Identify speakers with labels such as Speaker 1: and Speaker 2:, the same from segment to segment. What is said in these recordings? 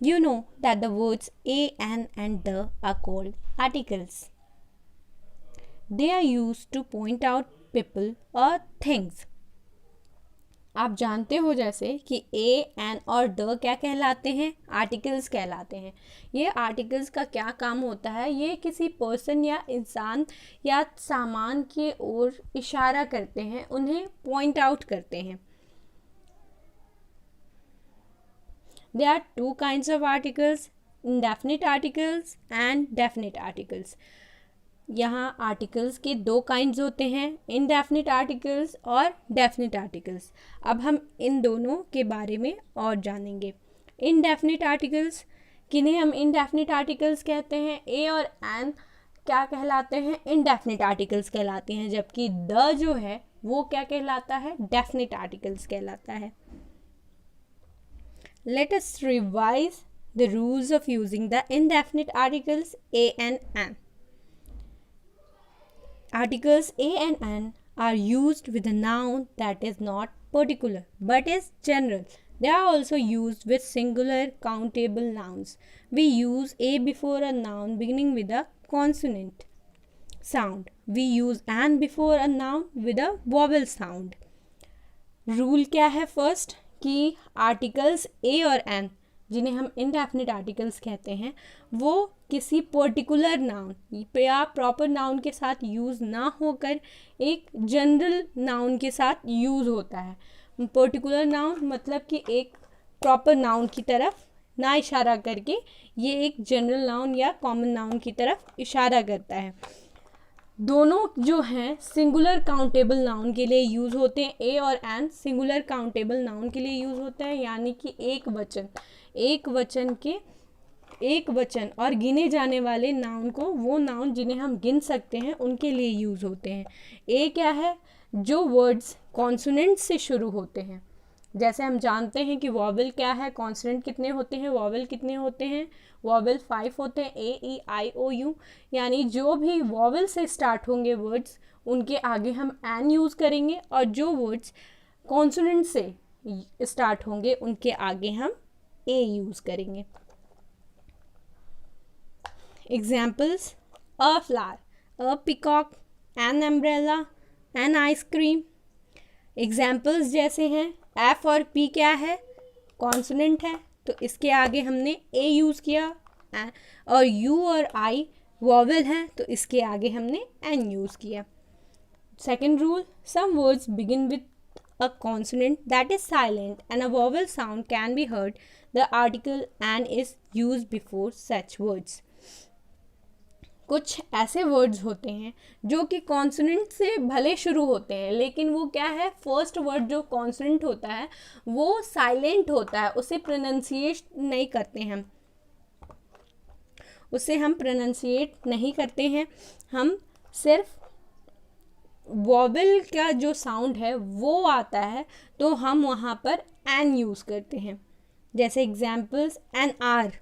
Speaker 1: You know that the words a, an and the are called articles. They are used to point out people or things. आप जानते हो जैसे कि ए, N और the क्या कहलाते हैं, आर्टिकल्स कहलाते हैं। ये आर्टिकल्स का क्या काम होता है, ये किसी पर्सन या इंसान या सामान की ओर इशारा करते हैं, उन्हें पॉइंट आउट करते हैं। There are two kinds of articles, indefinite articles and definite articles. यहाँ आर्टिकल्स के दो काइंड्स होते हैं, indefinite articles और definite articles. अब हम इन दोनों के बारे में और जानेंगे। indefinite articles किन्हें हम indefinite articles कहते हैं, ए और एन क्या कहलाते हैं, indefinite articles कहलाते हैं, जबकि द जो है वो क्या कहलाता है, definite articles कहलाता है। Let us revise the rules of using the indefinite articles a and an. Articles a and an are used with a noun that is not particular but is general. They are also used with singular countable nouns. We use a before a noun beginning with a consonant sound. We use an before a noun with a vowel sound. Rule क्या है first कि articles a और N जिन्हें हम indefinite articles कहते हैं वो किसी पर्टिकुलर नाउन या प्रॉपर नाउन के साथ यूज़ ना होकर एक जनरल नाउन के साथ यूज़ होता है। पर्टिकुलर नाउन मतलब कि एक प्रॉपर नाउन की तरफ ना इशारा करके ये एक जनरल नाउन या कॉमन नाउन की तरफ इशारा करता है। दोनों जो हैं सिंगुलर काउंटेबल नाउन के लिए यूज़ होते हैं, ए और एन सिंगुलर काउंटेबल नाउन के लिए यूज़ होता है, यानी कि एक वचन और गिने जाने वाले नाउन को, वो नाउन जिन्हें हम गिन सकते हैं उनके लिए यूज़ होते हैं। ए क्या है, जो वर्ड्स कॉन्सोनेंट से शुरू होते हैं। जैसे हम जानते हैं कि वॉवल क्या है, कॉन्सोनेंट कितने होते हैं, वॉवल कितने होते हैं, वॉवल 5 होते हैं, ए ई आई ओ यू, यानी जो भी वॉवल से स्टार्ट होंगे वर्ड्स उनके आगे हम एन यूज़ करेंगे, और जो वर्ड्स कॉन्सोनेंट से स्टार्ट होंगे उनके आगे हम ए यूज़ करेंगे। Examples, a flower, a peacock, an umbrella, an ice cream. Examples जैसे हैं एफ और पी क्या है, कॉन्सोनेंट है, तो इसके आगे हमने ए यूज़ किया, और यू और आई वॉवल है तो इसके आगे हमने एन यूज़ किया। Second rule, some words begin with a consonant that is silent and a vowel sound can be heard. The article an is used before such words. कुछ ऐसे वर्ड्स होते हैं जो कि कॉन्सोनेंट से भले शुरू होते हैं, लेकिन वो क्या है, फर्स्ट वर्ड जो कॉन्सोनेंट होता है वो साइलेंट होता है, उसे प्रोनाउंसिएट नहीं करते हैं, उसे हम प्रोनाउंसिएट नहीं करते हैं, हम सिर्फ वॉवल का जो साउंड है वो आता है तो हम वहाँ पर एन यूज़ करते हैं। जैसे examples, an hour,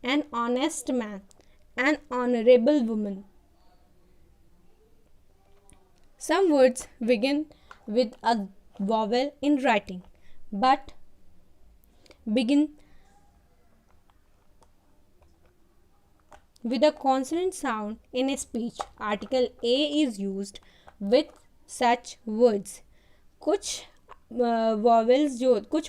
Speaker 1: an honest man, an honourable woman. Some words begin with a vowel in writing but begin with a consonant sound in a speech. Article a is used with such words. कुछ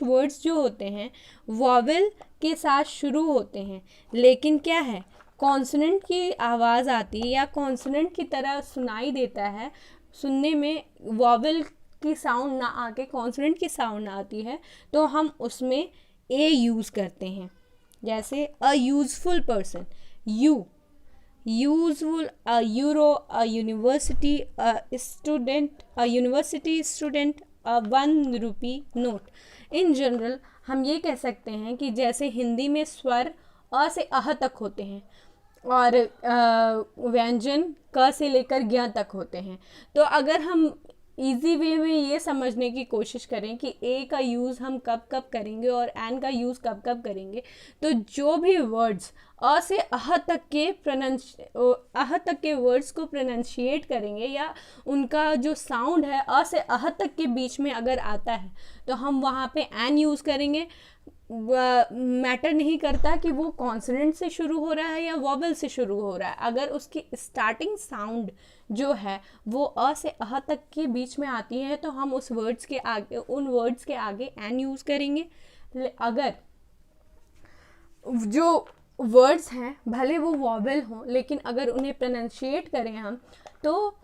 Speaker 1: words जो होते हैं vowel के साथ शुरू होते हैं, लेकिन क्या है, कॉन्सोनेंट की आवाज़ आती है या कॉन्सोनेंट की तरह सुनाई देता है, सुनने में वॉवल की साउंड ना आके कॉन्सोनेंट की साउंड आती है, तो हम उसमें ए यूज़ करते हैं। जैसे a useful person, you, useful, a euro, a university, a student, a university student, a 1 rupee note। In general हम ये कह सकते हैं कि जैसे हिंदी में स्वर अ से अह तक होते हैं और व्यंजन क से लेकर ज्ञ तक होते हैं, तो अगर हम इजी वे में ये समझने की कोशिश करें कि ए का यूज़ हम कब कब करेंगे और एन का यूज़ कब कब करेंगे, तो जो भी वर्ड्स अ से अह तक के वर्ड्स को प्रोनाउंशिएट करेंगे या उनका जो साउंड है अ से अह तक के बीच में अगर आता है तो हम वहाँ पे एन यूज़ करेंगे। मैटर नहीं करता कि वो कॉन्सोनेंट से शुरू हो रहा है या वॉवल से शुरू हो रहा है। अगर उसकी स्टार्टिंग साउंड जो है वो अ से अह तक के बीच में आती है तो हम उस वर्ड्स के आगे, उन वर्ड्स के आगे एन यूज़ करेंगे। अगर जो वर्ड्स हैं भले वो वॉवल हों, लेकिन अगर उन्हें प्रोनाउंशिएट करें हम, तो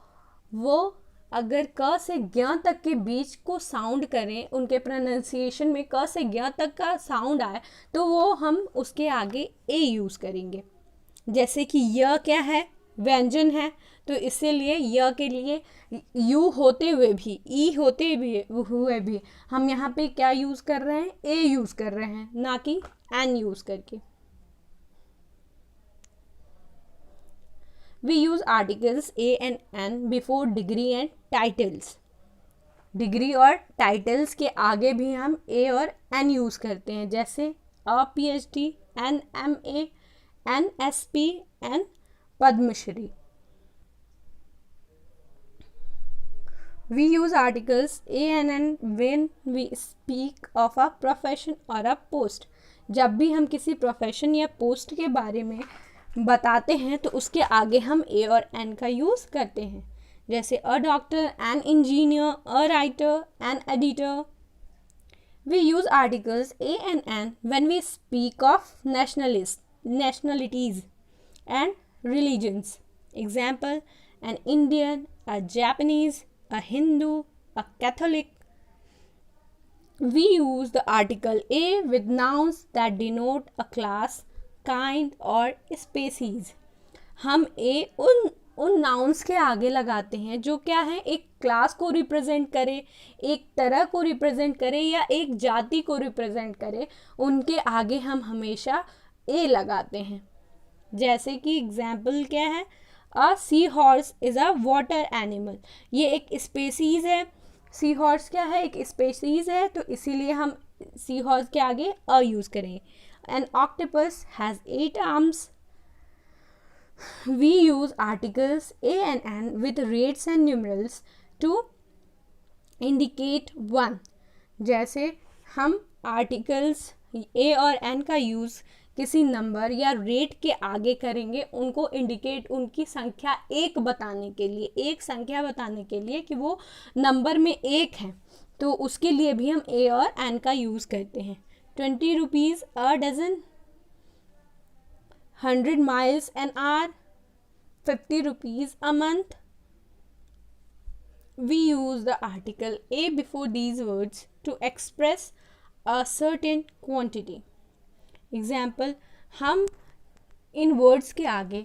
Speaker 1: वो अगर क से ज्ञ तक के बीच को साउंड करें, उनके प्रोनाउंसिएशन में क से ज्ञ तक का साउंड आए, तो वो हम उसके आगे ए यूज़ करेंगे। जैसे कि य क्या है, व्यंजन है, तो इसीलिए य के लिए यू होते हुए भी, ई होते हुए भी हम यहाँ पे क्या यूज़ कर रहे हैं, ए यूज़ कर रहे हैं, ना कि एन यूज़ करके। We use articles a and n before degree and titles. Degree और टाइटल्स के आगे भी हम ए और एन यूज़ करते हैं, जैसे a PhD, an MA, an SP, an Padmashri. We use articles a and n when we speak of a profession or a post. जब भी हम किसी प्रोफेशन या पोस्ट के बारे में बताते हैं तो उसके आगे हम ए और एन का यूज़ करते हैं, जैसे a doctor, an engineer, a writer, an editor. We use articles a and an when we speak of nationalities and religions. Example, an Indian, a Japanese, a Hindu, a Catholic. We use the article a with nouns that denote a class, kind or species. हम ए उन nouns के आगे लगाते हैं जो क्या है, एक क्लास को रिप्रेजेंट करे, एक तरह को रिप्रेजेंट करे या एक जाति को रिप्रेजेंट करे, उनके आगे हम हमेशा ए लगाते हैं। जैसे कि एग्जाम्पल क्या है, a sea horse is a water animal. ये एक स्पेसीज़ है, सी हॉर्स क्या है, एक स्पेसीज़ है, तो इसीलिए हम सी हॉर्स के आगे अ यूज़ करेंगे। An octopus has 8 arms. We use articles a and n with rates and numerals to indicate one. जैसे हम आर्टिकल्स ए और एन का यूज़ किसी नंबर या रेट के आगे करेंगे, उनको इंडिकेट, उनकी संख्या एक बताने के लिए, एक संख्या बताने के लिए कि वो नंबर में एक है, तो उसके लिए भी हम ए और एन का यूज़ करते हैं। 20 rupees a dozen, 100 miles an hour, 50 rupees a month. We use the article a before these words to express a certain quantity. Example, हम इन वर्ड्स के आगे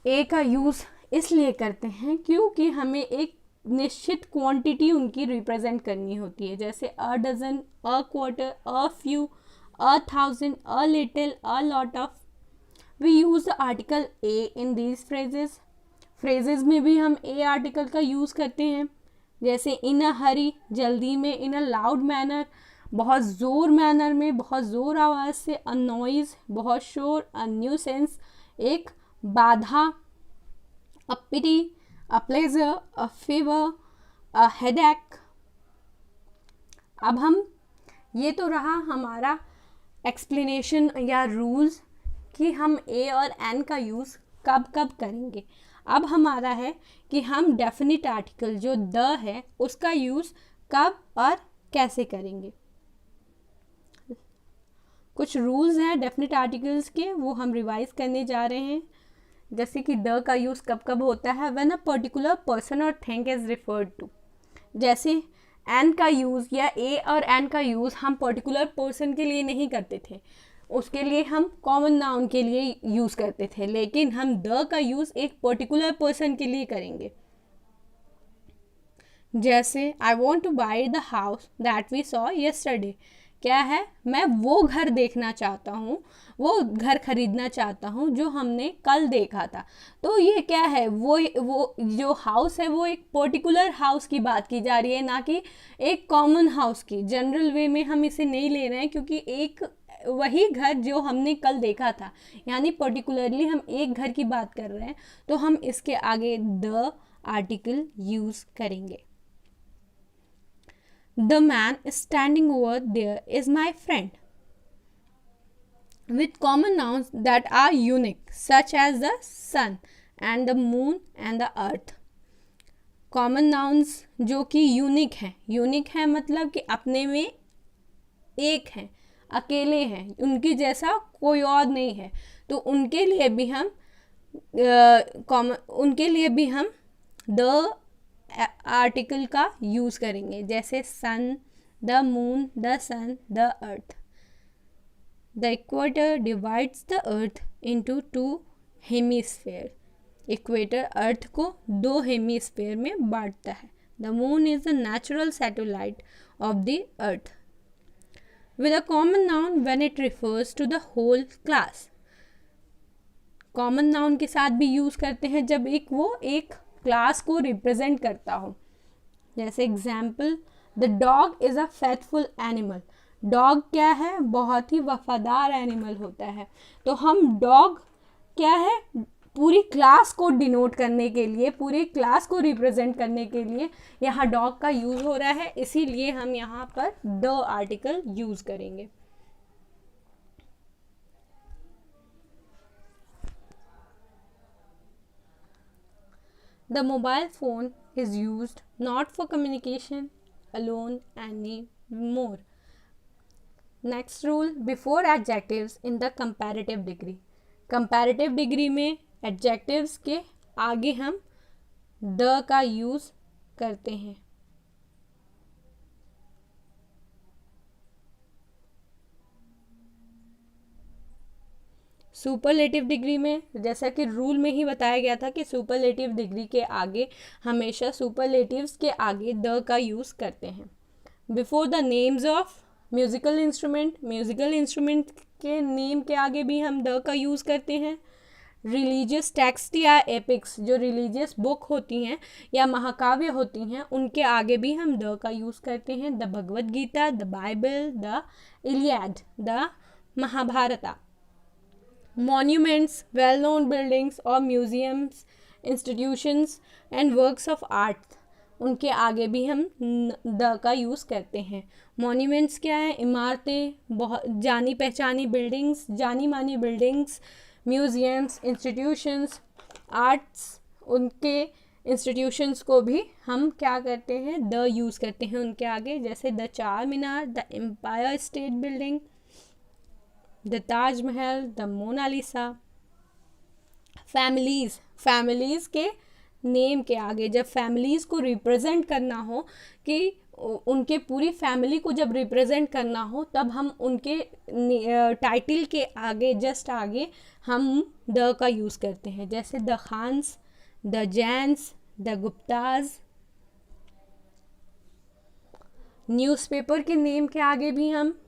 Speaker 1: ए का यूज़ इसलिए करते हैं क्योंकि हमें एक निश्चित क्वांटिटी उनकी रिप्रेजेंट करनी होती है, जैसे a dozen, a quarter, a few, 1,000, a little, a lot of. We use the article a in these phrases. phrases में भी हम a आर्टिकल का यूज़ करते हैं, जैसे इन अ हरी, जल्दी में, इन अ लाउड मैनर, बहुत ज़ोर मैनर में, बहुत ज़ोर आवाज़ से, अ नॉइज़, बहुत शोर, अ न्यूसेंस, एक बाधा, a pity, a pleasure, a fever, a headache. अब हम, ये तो रहा हमारा एक्सप्लेनेशन या रूल्स कि हम ए और एन का यूज़ कब कब करेंगे। अब हमारा है कि हम डेफिनिट आर्टिकल जो द है उसका यूज़ कब और कैसे करेंगे। कुछ रूल्स हैं डेफिनिट आर्टिकल्स के, वो हम रिवाइज करने जा रहे हैं। जैसे कि द का यूज़ कब कब होता है, व्हेन अ पर्टिकुलर पर्सन और थिंग इज़ रिफर्ड टू। जैसे एन का यूज़ या ए और एन का यूज़ हम पर्टिकुलर पर्सन के लिए नहीं करते थे, उसके लिए हम कॉमन नाउन के लिए यूज़ करते थे, लेकिन हम द का यूज़ एक पर्टिकुलर पर्सन के लिए करेंगे। जैसे I want to buy the house that we saw yesterday. क्या है, मैं वो घर देखना चाहता हूँ, वो घर खरीदना चाहता हूँ जो हमने कल देखा था। तो ये क्या है, वो जो हाउस है वो एक पर्टिकुलर हाउस की बात की जा रही है, ना कि एक कॉमन हाउस की। जनरल वे में हम इसे नहीं ले रहे हैं क्योंकि एक वही घर जो हमने कल देखा था, यानी पर्टिकुलरली हम एक घर की बात कर रहे हैं, तो हम इसके आगे द आर्टिकल यूज़ करेंगे। The man standing over there is my friend. with common nouns that are unique, such as the sun and the moon and the earth. Common nouns जो कि यूनिक है मतलब कि अपने में एक हैं, अकेले हैं, उनकी जैसा कोई और नहीं है, तो उनके लिए भी हम द आर्टिकल का यूज़ करेंगे, जैसे sun, the moon, the sun, the earth. The equator divides the earth into 2 hemisphere. Equator earth को 2 हेमीस्फेयर में बांटता है. The moon is the natural satellite of the earth. With a common noun when it refers to the whole class. Common noun के साथ भी use करते हैं जब वो एक क्लास को रिप्रेजेंट करता हो. जैसे example, the dog is a faithful animal. Dog क्या है? बहुत ही वफादार एनिमल होता है. तो हम डॉग क्या है, पूरी क्लास को डिनोट करने के लिए, पूरी क्लास को रिप्रेजेंट करने के लिए यहाँ डॉग का यूज हो रहा है, इसीलिए हम यहाँ पर द आर्टिकल यूज करेंगे. The mobile phone is used not for communication alone anymore. Next rule, before adjectives in the comparative degree. Comparative degree में adjectives के आगे हम the का use करते हैं. सुपरलेटिव डिग्री में जैसा कि रूल में ही बताया गया था कि सुपरलेटिव डिग्री के आगे हमेशा सुपरलेटिव्स के आगे द का यूज़ करते हैं. Before the names of musical instrument के नेम के आगे भी हम द का यूज़ करते हैं. रिलीजियस टेक्स्ट या एपिक्स, जो रिलीजियस बुक होती हैं या महाकाव्य होती हैं, उनके आगे भी हम द का यूज़ करते हैं. The Bhagavad Gita, the Bible, the Iliad, the Mahabharata. Monuments, well-known buildings or museums, institutions and works of art, उनके आगे भी हम द का यूज़ करते हैं. Monuments क्या है? इमारतें, बहुत जानी पहचानी बिल्डिंग्स, जानी मानी बिल्डिंग्स. म्यूजियम्स, इंस्टीट्यूशंस, आर्ट्स, उनके इंस्टीट्यूशंस को भी हम क्या करते हैं? द यूज़ करते हैं उनके आगे. जैसे the Charminar, the Empire State Building, the Taj Mahal, the Mona Lisa. Families के नेम के आगे जब फैमिलीज़ को रिप्रेजेंट करना हो, कि उनके पूरी फैमिली को जब रिप्रेजेंट करना हो, तब हम उनके टाइटल के आगे, जस्ट आगे हम द का यूज़ करते हैं. जैसे the Khans, the Jains, the Guptas. Newspaper के नेम के आगे भी हम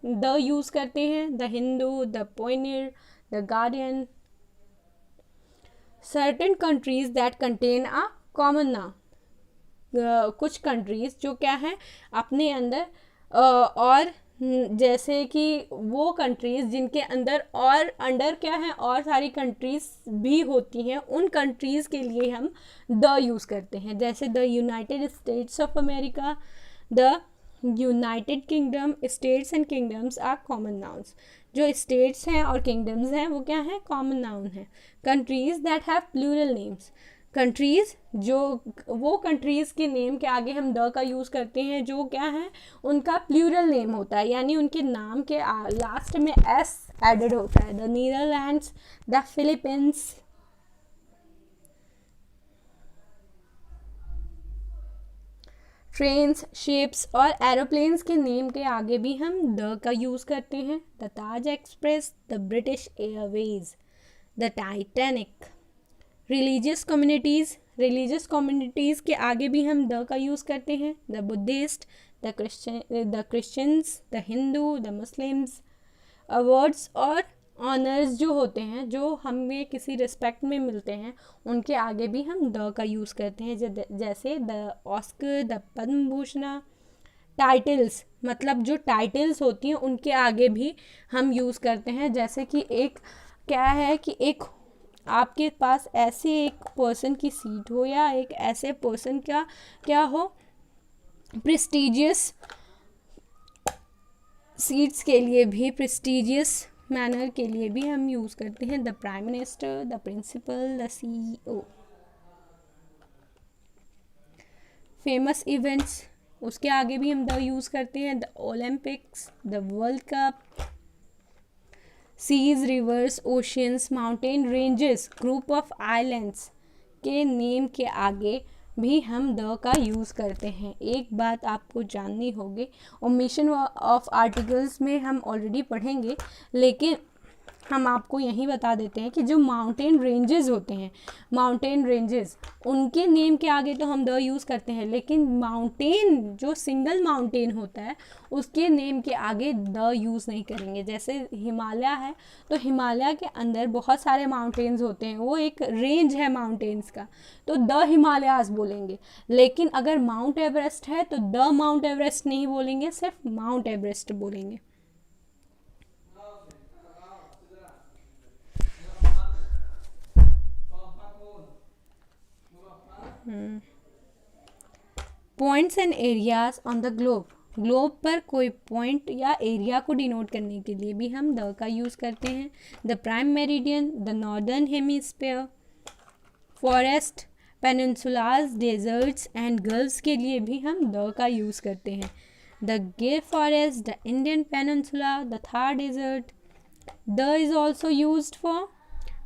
Speaker 1: द यूज़ करते हैं. The Hindu, the Pioneer, the Guardian. Certain countries that contain a common noun. कुछ कंट्रीज जो क्या है अपने अंदर और जैसे कि वो कंट्रीज जिनके अंदर और अंडर क्या है और सारी कंट्रीज भी होती हैं, उन कंट्रीज के लिए हम द यूज़ करते हैं. जैसे the United States of America, the United Kingdom. States and kingdoms are common nouns. जो स्टेट्स हैं और किंगडम्स हैं वो क्या है? कॉमन नाउन है. Countries that have plural names. Countries जो वो कंट्रीज़ के नेम के आगे हम द का यूज़ करते हैं जो क्या है? उनका प्लूरल नेम होता है, यानी उनके नाम के लास्ट में एस एडेड होता है. The Netherlands, the Philippines. Trains, ships और एरोप्लेन्स के नेम के आगे भी हम द का यूज़ करते हैं. The Taj express, the British Airways, the Titanic. Religious communities के आगे भी हम द का यूज़ करते हैं. The Buddhist, the Christians, the Hindu, the Muslims. Awards और ऑनर्स जो होते हैं, जो हमें किसी रिस्पेक्ट में मिलते हैं, उनके आगे भी हम द का यूज़ करते हैं. जैसे the Oscar, the Padma Bhushan. Titles मतलब जो टाइटल्स होती हैं उनके आगे भी हम यूज़ करते हैं. जैसे कि एक क्या है कि एक आपके पास ऐसे एक पर्सन की सीट हो या एक ऐसे पर्सन का क्या हो, प्रेस्टीजियस सीट्स के लिए भी, प्रेस्टीजियस मैनर के लिए भी हम यूज़ करते हैं the prime minister, the principal, the CEO। Famous events, उसके आगे भी हम द यूज़ करते हैं the Olympics, the World Cup. Seas, rivers, oceans, mountain ranges, group of islands के नेम के आगे भी हम द का यूज़ करते हैं। एक बात आपको जाननी होगी, ओमिशन ऑफ आर्टिकल्स में हम ऑलरेडी पढ़ेंगे, लेकिन हम आपको यहीं बता देते हैं कि जो माउंटेन रेंजेस होते हैं, माउंटेन रेंजेस, उनके नेम के आगे तो हम द यूज़ करते हैं, लेकिन माउंटेन जो सिंगल माउंटेन होता है उसके नेम के आगे द यूज़ नहीं करेंगे। जैसे हिमालय है तो हिमालय के अंदर बहुत सारे माउंटेन्स होते हैं, वो एक रेंज है माउंटेन्स का, तो द हिमालयाज बोलेंगे। लेकिन अगर माउंट एवरेस्ट है तो द माउंट एवरेस्ट नहीं बोलेंगे, सिर्फ माउंट एवरेस्ट बोलेंगे। Points and areas on the globe, globe पर कोई पॉइंट या एरिया को डिनोट करने के लिए भी हम द का यूज़ करते हैं। The prime meridian, the northern hemisphere, forest, peninsulas, deserts and gulfs के लिए भी हम द का यूज़ करते हैं। The Gir forest, the Indian peninsula, the Thar desert. The is also used for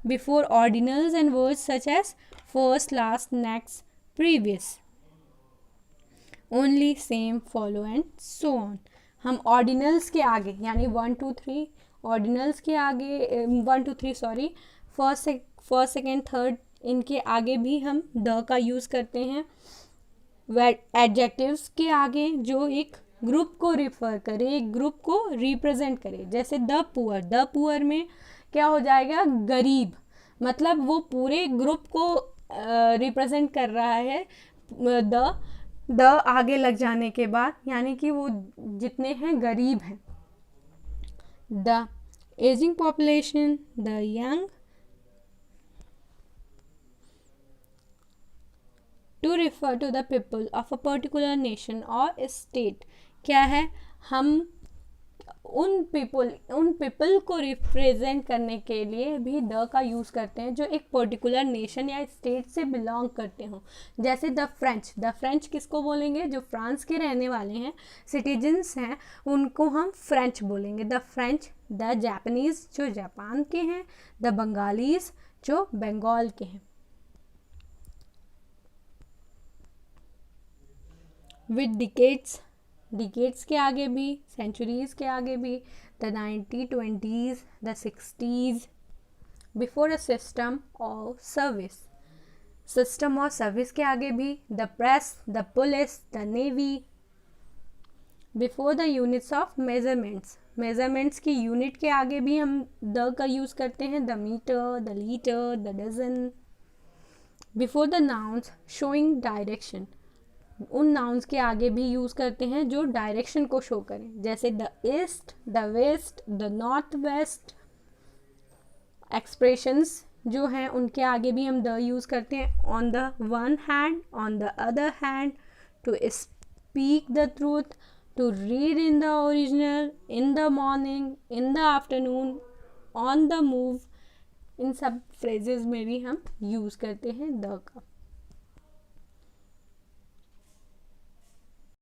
Speaker 1: before ordinals and words such as first, last, next, previous, only, same, follow and so on। हम ordinals के आगे यानी 1 2 3 ordinals के आगे 1 2 3 sorry first second third, इनके आगे भी हम द का यूज़ करते हैं। एडजेक्टिव्स के आगे जो एक ग्रुप को रिफ़र करे, एक ग्रुप को रिप्रेजेंट करे, जैसे द पुअर, द पुअर में क्या हो जाएगा, गरीब, मतलब वो पूरे ग्रुप को रिप्रेजेंट कर रहा है द आगे लग जाने के बाद, यानी कि वो जितने हैं गरीब हैं। The ageing population, the young, to refer to the people of a particular nation और स्टेट, क्या है, हम उन पीपल को रिप्रेजेंट करने के लिए भी द का यूज़ करते हैं जो एक पर्टिकुलर नेशन या स्टेट से बिलोंग करते हों। जैसे द फ्रेंच किसको बोलेंगे, जो फ्रांस के रहने वाले हैं, सिटीजन्स हैं, उनको हम फ्रेंच बोलेंगे, द फ्रेंच। द जापानीज़, जो जापान के हैं, द बंगालीज़, जो बंगाल के हैं। विद डिकेट्स के आगे भी, सेंचुरीज़ के आगे भी, the 1920s, the 60s। Before a system और सर्विस, सिस्टम और सर्विस के आगे भी, the press, the police, the navy. Before the units of measurements की यूनिट के आगे भी हम द का यूज़ करते हैं, the metre, the litre, the dozen. Before the nouns showing direction, उन नाउन्स के आगे भी यूज़ करते हैं जो डायरेक्शन को शो करें, जैसे the east, the west, the north west. Expressions जो हैं उनके आगे भी हम द यूज़ करते हैं, on the one hand, on the other hand, to speak the truth, to read in the original, in the morning, in the afternoon, on the move. इन सब फ्रेजेस में भी हम यूज़ करते हैं द का।